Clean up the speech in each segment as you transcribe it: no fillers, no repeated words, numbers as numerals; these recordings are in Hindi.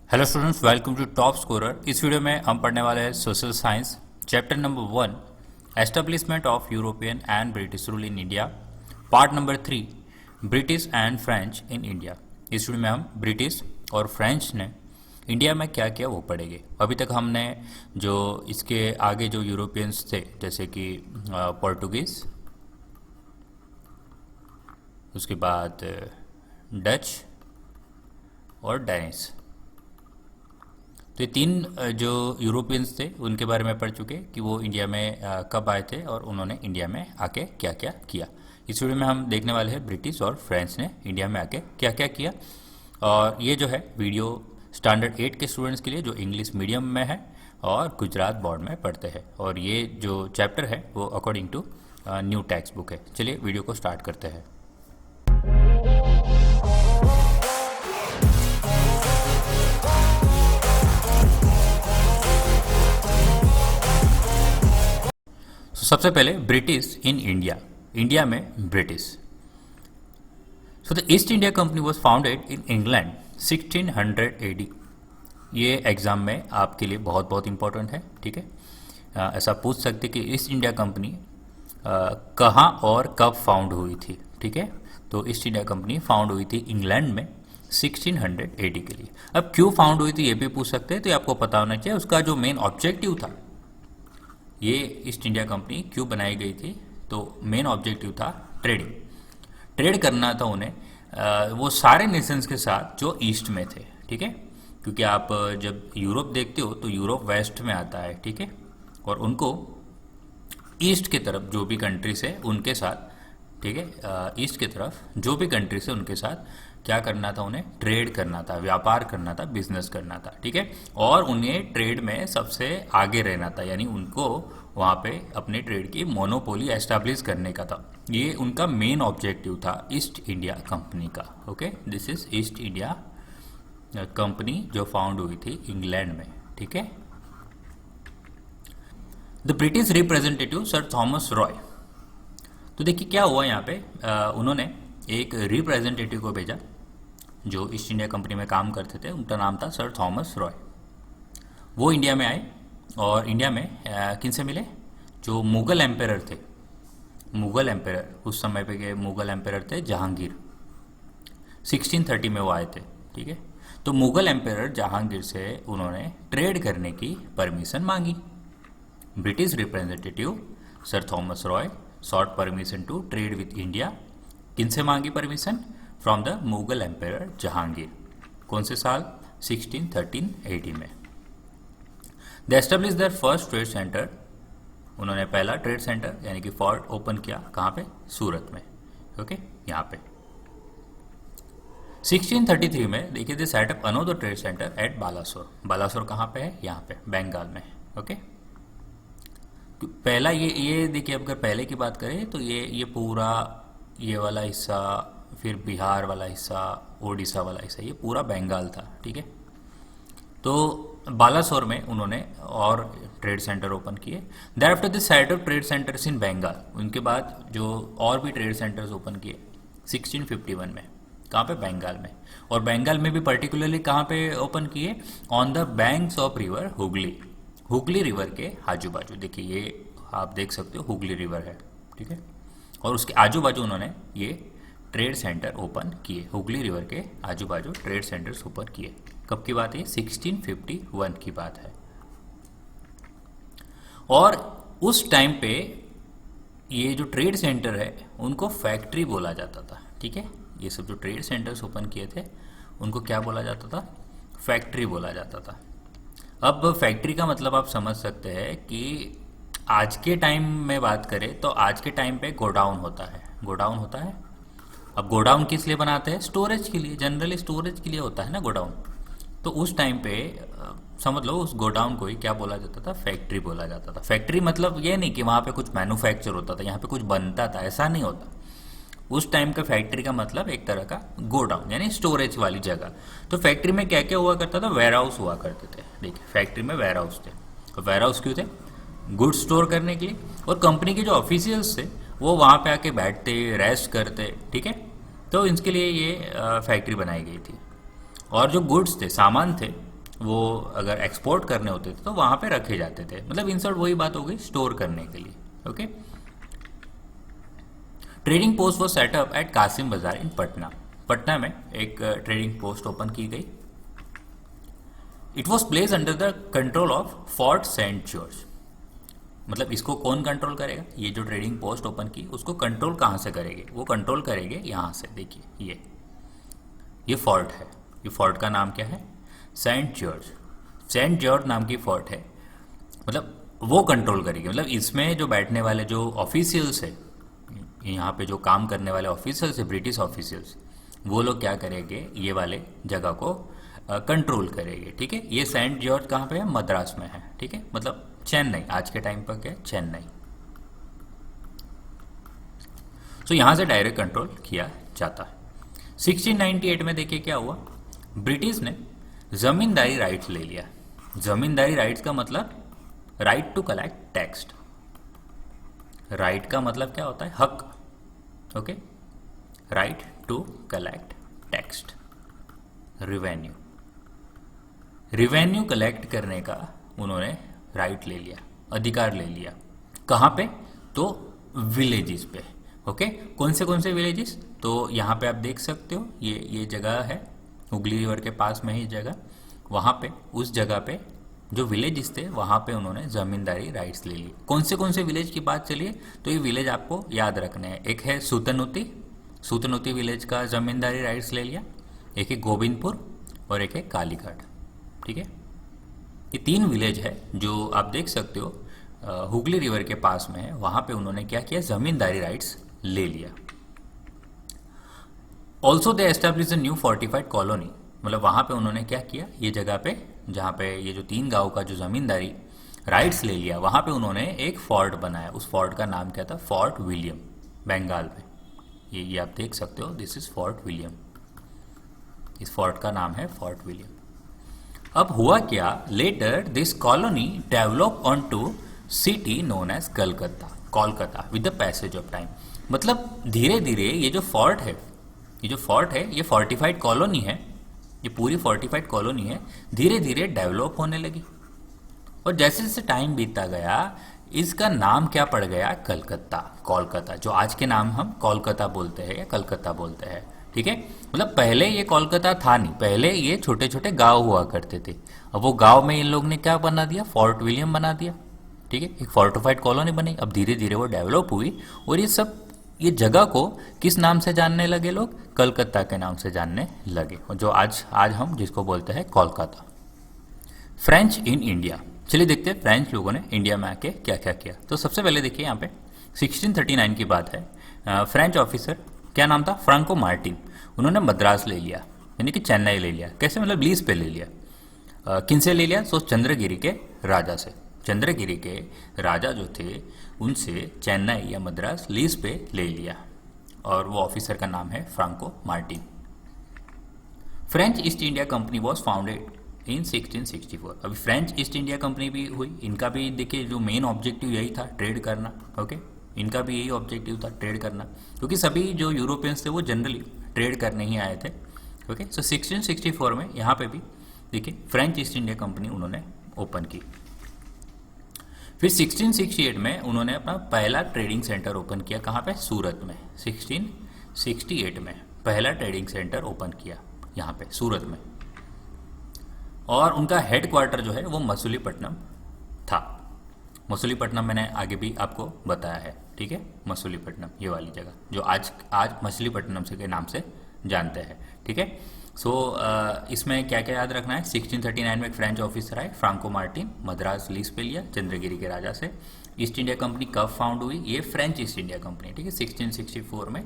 Hello students, welcome to top scorer. इस वीडियो में हम पढ़ने वाले हैं social science chapter number 1, establishment of European and British rule in India, part number 3, British and French in India. इस वीडियो में हम ब्रिटिश और फ्रेंच ने इंडिया में क्या किया वो पढ़ेंगे। अभी तक हमने जो इसके आगे जो यूरोपियंस थे जैसे कि पोर्टुगीज़, उसके बाद डच और डेनिश, तो ये तीन जो यूरोपियंस थे उनके बारे में पढ़ चुके कि वो इंडिया में कब आए थे और उन्होंने इंडिया में आके क्या क्या किया। इस वीडियो में हम देखने वाले हैं ब्रिटिश और फ्रेंच ने इंडिया में आके क्या क्या किया। और ये जो है वीडियो स्टैंडर्ड 8 के स्टूडेंट्स के लिए जो इंग्लिश मीडियम में है और गुजरात बोर्ड में पढ़ते हैं। और ये जो चैप्टर है वो according to new textbook है। चलिए वीडियो को स्टार्ट करते हैं। सबसे पहले ब्रिटिश इन इंडिया, इंडिया में British. So the East India company was founded in England 1600 AD। ये एग्जाम में आपके लिए बहुत बहुत इंपॉर्टेंट है, ठीक है। ऐसा पूछ सकते कि ईस्ट इंडिया कंपनी कहाँ और कब फाउंड हुई थी, ठीक है। तो ईस्ट इंडिया कंपनी फाउंड हुई थी इंग्लैंड में 1600 AD के लिए। अब क्यों फाउंड हुई थी ये भी पूछ सकते हैं, तो ये आपको पता होना चाहिए उसका जो मेन ऑब्जेक्टिव था। ये ईस्ट इंडिया कंपनी क्यों बनाई गई थी, तो मेन ऑब्जेक्टिव था ट्रेडिंग। ट्रेड करना था उन्हें वो सारे नेशंस के साथ जो ईस्ट में थे, ठीक है। क्योंकि आप जब यूरोप देखते हो तो यूरोप वेस्ट में आता है, ठीक है। और उनको ईस्ट की तरफ जो भी कंट्रीज है उनके साथ, ठीक है, ईस्ट की तरफ जो भी कंट्रीज है उनके साथ क्या करना था, उन्हें ट्रेड करना था, व्यापार करना था, बिजनेस करना था, ठीक है। और उन्हें ट्रेड में सबसे आगे रहना था, यानी उनको वहाँ पे अपने ट्रेड की मोनोपोली एस्टैब्लिश करने का था। ये उनका मेन ऑब्जेक्टिव था ईस्ट इंडिया कंपनी का। Okay, this is east India company जो फाउंड हुई थी इंग्लैंड में, ठीक है। The British representative sir Thomas Roy. तो देखिए क्या हुआ यहाँ पे, उन्होंने एक रिप्रेजेंटेटिव को भेजा जो ईस्ट इंडिया कंपनी में काम करते थे। उनका नाम था सर थॉमस रॉय। वो इंडिया में आए और इंडिया में किन से मिले, जो मुगल एम्पेरर थे। मुगल एम्पेरर उस समय पे के मुगल एम्पेरर थे जहांगीर। 1630 में वो आए थे, ठीक है। तो मुगल एम्पेरर जहांगीर से उन्होंने ट्रेड करने की परमिशन मांगी। British representative sir Thomas Roy sought permission to trade with India। किनसे मांगी permission? From the Mughal emperor Jahangir. कौन से साल? 1613 AD में। They establish their first trade centre. उन्होंने पहला ट्रेड सेंटर यानी कि फोर्ट ओपन किया। कहाँ पे? सूरत में। ओके, यहाँ पे 1633 में देखिए they set up another trade centre at Balasore. Balasore कहाँ पे है? यहाँ पे बंगाल में। ओके, पहला ये देखिए, अगर पहले की बात करें तो ये पूरा ये वाला हिस्सा, फिर बिहार वाला हिस्सा, ओडिशा वाला हिस्सा, ये पूरा बंगाल था, ठीक है। तो बालासोर में उन्होंने और ट्रेड सेंटर ओपन किए। Thereafter the set up trade centres in Bengal. उनके बाद जो और भी ट्रेड सेंटर्स ओपन किए 1651 में। कहाँ पे? बंगाल में। और बंगाल में भी पर्टिकुलरली कहाँ पे ओपन किए? On the banks of river Hooghly. Hooghly river के आजू बाजू, देखिए ये आप देख सकते हो हुगली रिवर है, ठीक है। और उसके आजू बाजू उन्होंने ये ट्रेड सेंटर ओपन किए। हुगली रिवर के आजू बाजू ट्रेड सेंटर्स ओपन किए। कब की बात है? 1651 की बात है। और उस टाइम पे ये जो ट्रेड सेंटर है उनको फैक्ट्री बोला जाता था, ठीक है। ये सब जो ट्रेड सेंटर्स ओपन किए थे उनको क्या बोला जाता था? फैक्ट्री बोला जाता था। अब फैक्ट्री का मतलब आप समझ सकते हैं कि आज के टाइम में बात करें तो आज के टाइम पे गोडाउन होता है। गोडाउन होता है। अब गोडाउन किस लिए बनाते हैं? स्टोरेज के लिए, जनरली स्टोरेज के लिए होता है ना गोडाउन। तो उस टाइम पे समझ लो उस गोडाउन को ही क्या बोला जाता था? फैक्ट्री बोला जाता था। फैक्ट्री मतलब ये नहीं कि वहाँ पे कुछ मैन्युफैक्चर होता था, यहाँ पे कुछ बनता था, ऐसा नहीं होता। उस टाइम का फैक्ट्री का मतलब एक तरह का गोडाउन यानी स्टोरेज वाली जगह। तो फैक्ट्री में क्या क्या हुआ करता था? वेयर हाउस हुआ करते थे। देखिए फैक्ट्री में वेयर हाउस थे। तो वेयर हाउस क्यों थे? गुड स्टोर करने के लिए। और कंपनी के जो ऑफिशियल्स थे वो वहाँ पे आके बैठते, रेस्ट करते, ठीक है। तो इसके लिए ये फैक्ट्री बनाई गई थी। और जो गुड्स थे, सामान थे, वो अगर एक्सपोर्ट करने होते थे तो वहाँ पे रखे जाते थे, मतलब इन शॉर्ट वही बात हो गई स्टोर करने के लिए। Okay. Trading post was set up at Kasim Bazar in Patna. Patna में एक ट्रेडिंग पोस्ट ओपन की गई। It was place under the control of Fort Saint George. मतलब इसको कौन कंट्रोल करेगा, ये जो ट्रेडिंग पोस्ट ओपन की उसको कंट्रोल कहाँ से करेंगे, वो कंट्रोल करेंगे यहाँ से। देखिए ये फोर्ट है, ये फोर्ट का नाम क्या है, सेंट जॉर्ज। सेंट जॉर्ज नाम की फोर्ट है, मतलब वो कंट्रोल करेगी। मतलब इसमें जो बैठने वाले जो ऑफिशियल्स है, यहाँ पे जो काम करने वाले ऑफिशियल्स है, ब्रिटिश ऑफिशियल्स, वो लोग क्या करेंगे, ये वाले जगह को कंट्रोल करेंगे। ठीक है। ये सेंट जॉर्ज कहाँ पे है, मद्रास में है। ठीक है, मतलब चेन्नई, आज के टाइम पर क्या है, चेन्नई। तो यहाँ से डायरेक्ट कंट्रोल किया जाता है। 1698 में देखिए क्या हुआ, ब्रिटिश ने जमींदारी राइट्स ले लिया। जमींदारी राइट्स का मतलब right to collect tax. Right का मतलब क्या होता है, हक। Okay, right to collect tax, revenue. Revenue collect करने का उन्होंने राइट ले लिया, अधिकार ले लिया। कहाँ पे, तो विलेजेस पे। ओके, कौन से विलेजेस, तो यहाँ पे आप देख सकते हो, ये जगह है हुगली रिवर के पास में ही जगह, वहाँ पे उस जगह पे जो विलेजेस थे वहाँ पे उन्होंने ज़मींदारी राइट्स ले लिए। कौन से विलेज की बात चलिए, तो ये विलेज आपको याद रखने हैं। एक है सूतनुती विलेज का ज़मींदारी राइट्स ले लिया, एक है गोविंदपुर और एक है कालीघाट। ठीक है, ये 3 विलेज है जो आप देख सकते हो हुगली रिवर के पास में है। वहाँ पे उन्होंने क्या किया, ज़मींदारी राइट्स ले लिया। Also they establish a new fortified colony. मतलब वहाँ पे उन्होंने क्या किया, ये जगह पे जहाँ पे ये जो 3 गांव का जो ज़मींदारी राइट्स ले लिया, वहाँ पे उन्होंने एक फोर्ट बनाया। उस फोर्ट का नाम क्या था, फोर्ट विलियम, बंगाल में। ये आप देख सकते हो, दिस इज फोर्ट विलियम। इस फोर्ट का नाम है फोर्ट विलियम। अब हुआ क्या, later this colony develop on to city known as Kolkata with the passage of time. मतलब धीरे धीरे ये जो फोर्ट है, ये फोर्टिफाइड कॉलोनी है, ये पूरी फोर्टिफाइड कॉलोनी है, धीरे धीरे डेवलप होने लगी। और जैसे जैसे टाइम बीतता गया, इसका नाम क्या पड़ गया, कोलकाता, जो आज के नाम हम कोलकाता बोलते हैं या कलकत्ता बोलते हैं। ठीक है, मतलब पहले ये कोलकाता था नहीं, पहले ये छोटे छोटे गांव हुआ करते थे। अब वो गांव में इन लोग ने क्या बना दिया, फोर्ट विलियम बना दिया। ठीक है, एक फोर्टिफाइड कॉलोनी बनी। अब धीरे धीरे वो डेवलप हुई और ये जगह को किस नाम से जानने लगे लोग, कलकत्ता के नाम से जानने लगे, और जो आज हम जिसको बोलते हैं कोलकाता। French in India. चलिए देखते हैं फ्रेंच लोगों ने इंडिया में आके क्या क्या किया। तो सबसे पहले देखिए यहाँ पे 1639 की बात है। फ्रेंच ऑफिसर क्या नाम था, फ्रांको मार्टिन। उन्होंने मद्रास ले लिया, यानी कि चेन्नई ले लिया। कैसे, मतलब लीज पे ले लिया। किन से ले लिया, सो चंद्रगिरी के राजा से। चंद्रगिरी के राजा जो थे उनसे चेन्नई या मद्रास लीज पे ले लिया, और वो ऑफिसर का नाम है Franco Martin. French east India company was founded इन 1664। अभी फ्रेंच ईस्ट इंडिया कंपनी भी हुई। इनका भी देखिए जो मेन ऑब्जेक्टिव यही था, ट्रेड करना। ओके, इनका भी यही ऑब्जेक्टिव था, ट्रेड करना, क्योंकि सभी जो यूरोपियंस थे वो जनरली ट्रेड करने ही आए थे। ओके, सो 1664 में यहाँ पे भी देखिए फ्रेंच ईस्ट इंडिया कंपनी उन्होंने ओपन की। फिर 1668 में उन्होंने अपना पहला ट्रेडिंग सेंटर ओपन किया। कहाँ पे, सूरत में। 1668 में पहला ट्रेडिंग सेंटर ओपन किया यहाँ पे सूरत में, और उनका हेडक्वार्टर जो है वो मसूलीपट्टनम था। मसूलीपट्टनम मैंने आगे भी आपको बताया है। ठीक है, मसूलीपट्टनम ये वाली जगह जो आज मछलीपट्टनम से के नाम से जानते हैं। ठीक है, सो इसमें क्या क्या याद रखना है, 1639 में एक फ्रेंच ऑफिसर आए, फ्रांको मार्टिन, मद्रास लीज पे लिया चंद्रगिरी के राजा से। ईस्ट इंडिया कंपनी कब फाउंड हुई, ये फ्रेंच ईस्ट इंडिया कंपनी। ठीक है, 1664 में।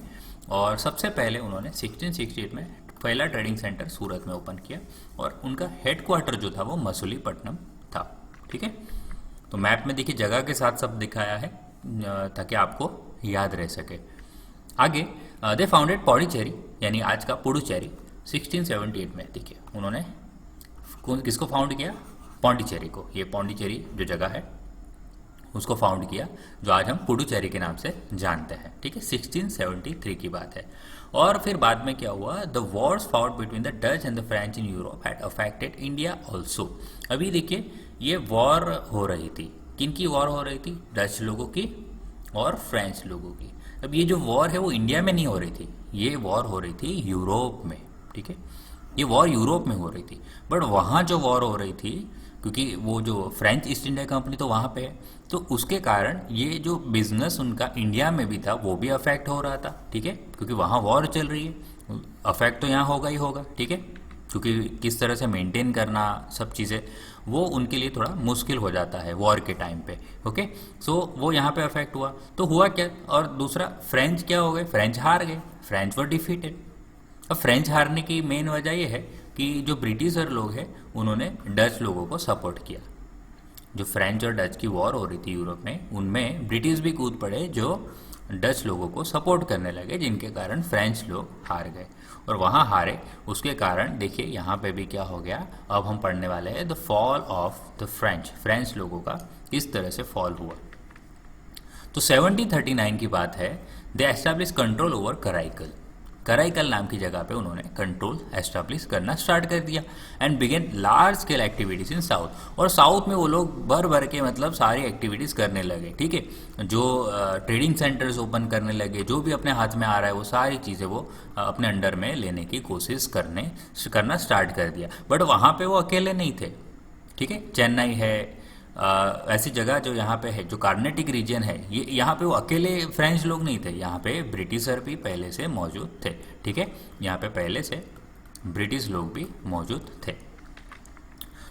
और सबसे पहले उन्होंने 1668 में पहला ट्रेडिंग सेंटर सूरत में ओपन किया, और उनका हेडक्वार्टर जो था वो मसूलीपट्टनम था। ठीक है, तो मैप में देखिए जगह के साथ सब दिखाया है ताकि आपको याद रह सके। आगे दे फाउंडेड पौडीचेरी, यानी आज का पुडुचेरी, 1678 में। देखिए उन्होंने किसको फाउंड किया, पौंडीचेरी को। ये पौंडीचेरी जो जगह है उसको फाउंड किया, जो आज हम पुडुचेरी के नाम से जानते हैं। ठीक है, 1673 की बात है। और फिर बाद में क्या हुआ, the Wars fought between the Dutch and the French in Europe had affected India also. अभी देखिए ये वॉर हो रही थी, किनकी वॉर हो रही थी, डच लोगों की और फ्रेंच लोगों की। अब ये जो वॉर है वो इंडिया में नहीं हो रही थी, ये वॉर हो रही थी यूरोप में। ठीक है, ये वॉर यूरोप में हो रही थी, बट वहाँ जो वॉर हो रही थी, क्योंकि वो जो फ्रेंच ईस्ट इंडिया कंपनी तो वहाँ पे है, तो उसके कारण ये जो बिजनेस उनका इंडिया में भी था वो भी अफेक्ट हो रहा था। ठीक है, क्योंकि वहाँ वॉर चल रही है, अफेक्ट तो यहाँ होगा ही होगा। ठीक है, क्योंकि किस तरह से मेंटेन करना सब चीज़ें वो उनके लिए थोड़ा मुश्किल हो जाता है वॉर के टाइम पे। ओके, सो वो यहाँ पे अफेक्ट हुआ, तो हुआ क्या, और दूसरा फ्रेंच क्या हो गए, फ्रेंच हार गए, फ्रेंच वर डिफीटेड। अब फ्रेंच हारने की मेन वजह ये है कि जो ब्रिटिशर लोग हैं उन्होंने डच लोगों को सपोर्ट किया। जो फ्रेंच और डच की वॉर हो रही थी यूरोप में, उनमें ब्रिटिश भी कूद पड़े जो डच लोगों को सपोर्ट करने लगे, जिनके कारण फ्रेंच लोग हार गए और वहाँ हारे। उसके कारण देखिए यहाँ पे भी क्या हो गया, अब हम पढ़ने वाले हैं the fall of the French, French लोगों का किस तरह से फॉल हुआ। तो 1739 की बात है, they establish control over Karaikal. Karaikal नाम की जगह पे उन्होंने कंट्रोल एस्टैब्लिश करना स्टार्ट कर दिया and begin large scale activities in south. और साउथ में वो लोग भर भर के मतलब सारी एक्टिविटीज़ करने लगे। ठीक है, जो ट्रेडिंग सेंटर्स ओपन करने लगे, जो भी अपने हाथ में आ रहा है वो सारी चीज़ें वो अपने अंडर में लेने की कोशिश करना स्टार्ट कर दिया। बट वहाँ पे वो अकेले नहीं थे। ठीक है, चेन्नई है, ऐसी जगह जो यहाँ पे है, जो कार्नेटिक रीजन है, ये यहाँ पे वो अकेले फ्रेंच लोग नहीं थे, यहाँ पे ब्रिटिशर भी पहले से मौजूद थे। ठीक है, यहाँ पे पहले से ब्रिटिश लोग भी मौजूद थे।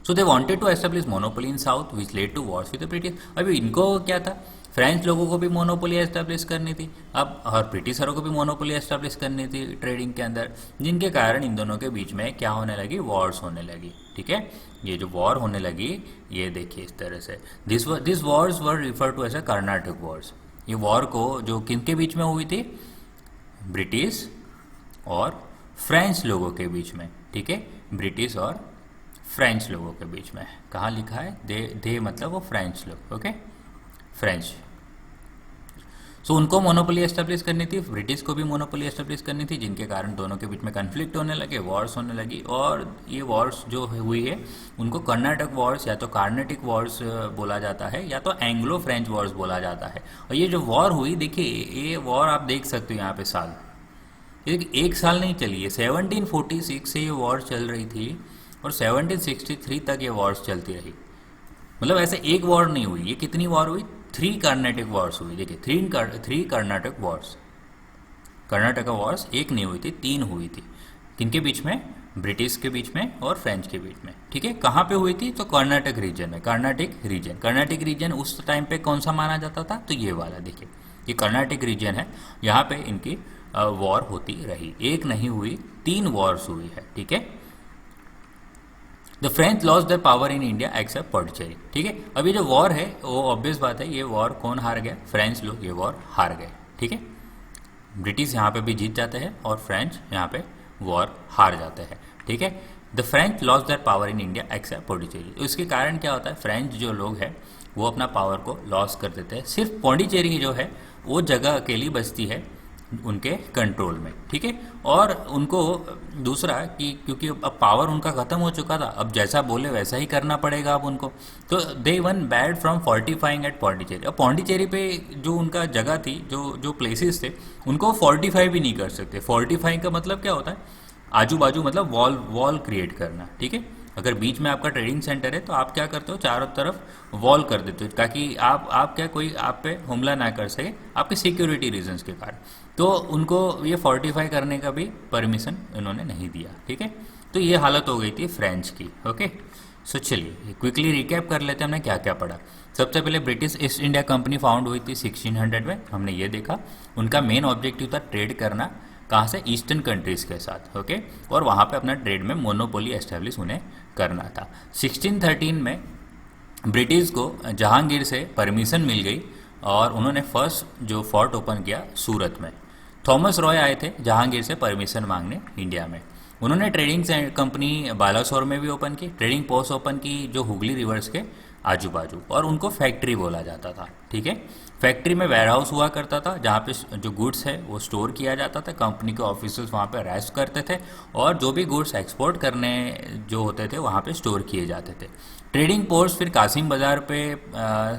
So they wanted to establish monopoly in south which led to wars with the British. अभी इनको क्या था, फ्रेंच लोगों को भी मोनोपोली एस्टेब्लिश करनी थी अब, और ब्रिटिशरों को भी मोनोपोली एस्टेब्लिश करनी थी ट्रेडिंग के अंदर, जिनके कारण इन दोनों के बीच में क्या होने लगी, वॉर्स होने लगी। ठीक है, ये जो वॉर होने लगी ये देखिए इस तरह से, this wars were refer to as a Carnatic wars. ये वॉर को जो किनके बीच में हुई थी, ब्रिटिश और फ्रेंच लोगों के बीच में। ठीक है, ब्रिटिश और फ्रेंच लोगों के बीच में। कहाँ लिखा है, दे मतलब वो फ्रेंच लोग। Okay, French. सो उनको मोनोपोली एस्टेब्लिश करनी थी, ब्रिटिश को भी मोनोपोली एस्टेब्लिश करनी थी, जिनके कारण दोनों के बीच में कन्फ्लिक्ट होने लगे, वॉर्स होने लगी। और ये वॉर्स जो हुई है उनको कर्नाटक वॉर्स या तो कार्नेटिक वॉर्स बोला जाता है, या तो एंग्लो फ्रेंच वॉर्स बोला जाता है। और ये जो वॉर हुई, देखिए ये वॉर आप देख सकते हो यहाँ पे साल, ये एक साल नहीं चली है, 1746 से ये वॉर चल रही थी और 1763 तक ये वॉर्स चलती रही। मतलब ऐसे एक वॉर नहीं हुई, ये कितनी वॉर हुई, 3 कर्नाटक वॉर्स हुई। देखिए 3 कर्नाटक वॉर्स, कर्नाटक वॉर्स एक नहीं हुई थी, 3 हुई थी। किनके बीच में, ब्रिटिश के बीच में और फ्रेंच के बीच में। ठीक है, कहाँ पे हुई थी, तो कर्नाटक रीजन में। कर्नाटक रीजन उस टाइम पे कौन सा माना जाता था, तो ये वाला देखिए, ये कर्नाटक रीजन है, यहाँ पे इनकी वॉर होती रही, एक नहीं हुई, 3 वॉर्स हुई है। ठीक है, the French lost their power in India accept Pondicherry. ठीक है, अब ये जो वॉर है वो ऑब्वियस बात है, ये वॉर कौन हार गया, फ्रेंच लोग ये वॉर हार गए। ठीक है, ब्रिटिश यहाँ पे भी जीत जाते हैं और फ्रेंच यहाँ पे वॉर हार जाते हैं। ठीक है, the French lost their power in India accept Pondicherry. इसके कारण क्या होता है, फ्रेंच जो लोग हैं वो अपना पावर को लॉस कर देते हैं, सिर्फ पौंडीचेरी जो है वो जगह अकेली बचती है उनके कंट्रोल में। ठीक है, और उनको दूसरा कि क्योंकि अब पावर उनका ख़त्म हो चुका था, अब जैसा बोले वैसा ही करना पड़ेगा अब उनको, तो they were banned from fortifying at Pondicherry. अब पौंडीचेरी पे जो उनका जगह थी, जो प्लेसेस थे, उनको फोर्टिफाई भी नहीं कर सकते। फोर्टिफाइंग का मतलब क्या होता है, आजू बाजू मतलब वॉल क्रिएट करना। ठीक है, अगर बीच में आपका ट्रेडिंग सेंटर है तो आप क्या करते हो, चारों तरफ वॉल कर देते हो, ताकि आप क्या कोई आप पे हमला ना कर सके आपके सिक्योरिटी रीजंस के कारण। तो उनको ये फोर्टिफाई करने का भी परमिशन उन्होंने नहीं दिया। ठीक है, तो ये हालत हो गई थी फ्रेंच की। ओके, सो चलिए क्विकली रिकैप कर लेते हैं हमने क्या क्या पढ़ा। सबसे पहले British east India company found हुई थी 1600 में, हमने ये देखा। उनका मेन ऑब्जेक्टिव था ट्रेड करना, कहाँ से, ईस्टर्न कंट्रीज़ के साथ। ओके, और वहाँ पे अपना ट्रेड में मोनोपोली एस्टेब्लिश उन्हें करना था। 1613 में ब्रिटिश को जहांगीर से परमिशन मिल गई और उन्होंने फर्स्ट जो फोर्ट ओपन किया सूरत में। थॉमस रॉय आए थे जहांगीर से परमिशन मांगने इंडिया में। उन्होंने ट्रेडिंग कंपनी बालासोर में भी ओपन की, ट्रेडिंग पोस्ट ओपन की जो हुगली रिवर्स के आजू बाजू, और उनको फैक्ट्री बोला जाता था। ठीक है, फैक्ट्री में वेयरहाउस हुआ करता था जहाँ पे जो गुड्स है वो स्टोर किया जाता था, कंपनी के ऑफिसर्स वहाँ पे रेस्ट करते थे, और जो भी गुड्स एक्सपोर्ट करने जो होते थे वहाँ पे स्टोर किए जाते थे। ट्रेडिंग पोस्ट फिर कासिम बाज़ार पे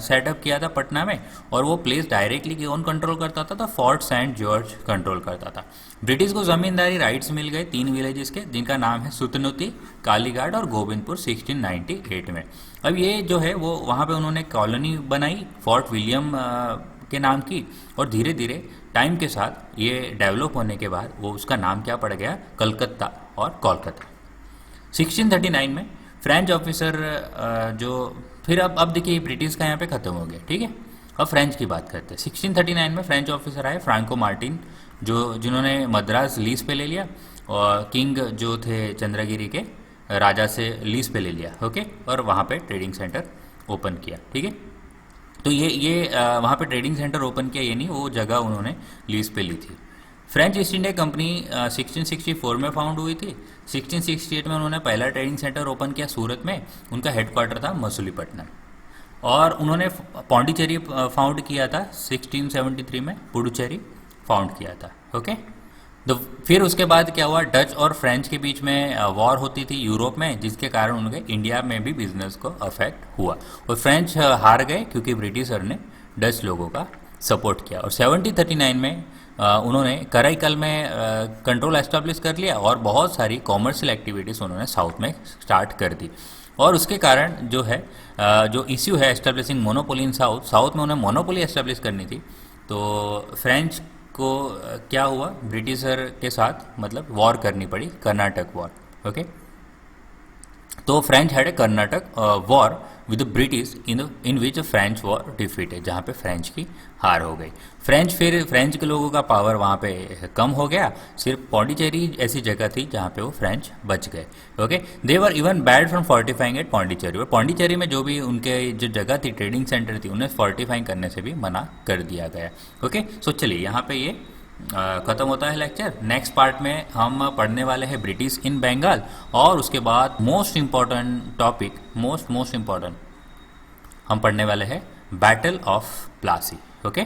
सेटअप किया था पटना में, और वो प्लेस डायरेक्टली कौन कंट्रोल करता था, तो फोर्ट सेंट जॉर्ज कंट्रोल करता था। ब्रिटिश को ज़मींदारी राइट्स मिल गए 3 विलेजेस के, जिनका नाम है सुतनुती, कालीघाट और गोविंदपुर 1698 में। अब ये जो है वो वहाँ पे उन्होंने कॉलोनी बनाई फोर्ट विलियम के नाम की, और धीरे धीरे टाइम के साथ ये डेवलप होने के बाद वो उसका नाम क्या पड़ गया, कलकत्ता और कोलकाता। 1639 में फ्रेंच ऑफिसर जो फिर अब देखिए ब्रिटिश का यहाँ पे ख़त्म हो गया। ठीक है, अब फ्रेंच की बात करते हैं। 1639 में फ्रेंच ऑफिसर आए फ्रांको मार्टिन, जिन्होंने मद्रास लीज पे ले लिया, और किंग जो थे चंद्रगिरी के राजा से लीज पे ले लिया। ओके, और वहाँ पे ट्रेडिंग सेंटर ओपन किया। ठीक है, तो ये वहाँ पे ट्रेडिंग सेंटर ओपन किया, ये नहीं, वो जगह उन्होंने लीज पे ली थी। फ्रेंच ईस्ट इंडिया कंपनी 1664 में फाउंड हुई थी। 1668 में उन्होंने पहला ट्रेडिंग सेंटर ओपन किया सूरत में, उनका हेडक्वार्टर था मसूलीपट्टनम। और उन्होंने पौंडीचेरी फाउंड किया था 1673 में, पुडुचेरी फाउंड किया था। ओके, तो फिर उसके बाद क्या हुआ, डच और फ्रेंच के बीच में वॉर होती थी यूरोप में, जिसके कारण उनके इंडिया में भी बिजनेस को अफेक्ट हुआ, और फ्रेंच हार गए क्योंकि ब्रिटिशर ने डच लोगों का सपोर्ट किया। और 1739 में उन्होंने कराईकल में कंट्रोल एस्टेब्लिश कर लिया, और बहुत सारी कॉमर्शियल एक्टिविटीज़ उन्होंने साउथ में स्टार्ट कर दी। और उसके कारण जो है जो इश्यू है एस्टेब्लिशिंग मोनोपोली इन साउथ में उन्हें मोनोपोली एस्टेब्लिश करनी थी, तो फ्रेंच को क्या हुआ, ब्रिटिशर के साथ मतलब वॉर करनी पड़ी, कर्नाटक वॉर। ओके, तो French had a Karnataka war with British in which French war defeated, जहाँ पे फ्रेंच की हार हो गई। फ्रेंच के लोगों का पावर वहाँ पे कम हो गया, सिर्फ पौंडीचेरी ऐसी जगह थी जहाँ पे वो फ्रेंच बच गए। Okay, they were even barred from fortifying at Pondicherry, और पौंडीचेरी में जो भी उनके जो जगह थी, ट्रेडिंग सेंटर थी, उन्हें फोर्टिफाइंग करने से भी मना कर दिया गया। ओके, सो चलिए यहाँ पे ये ख़त्म होता है लेक्चर। नेक्स्ट पार्ट में हम पढ़ने वाले हैं ब्रिटिश इन बंगाल, और उसके बाद most important topic, most important हम पढ़ने वाले हैं बैटल ऑफ प्लासी। ओके।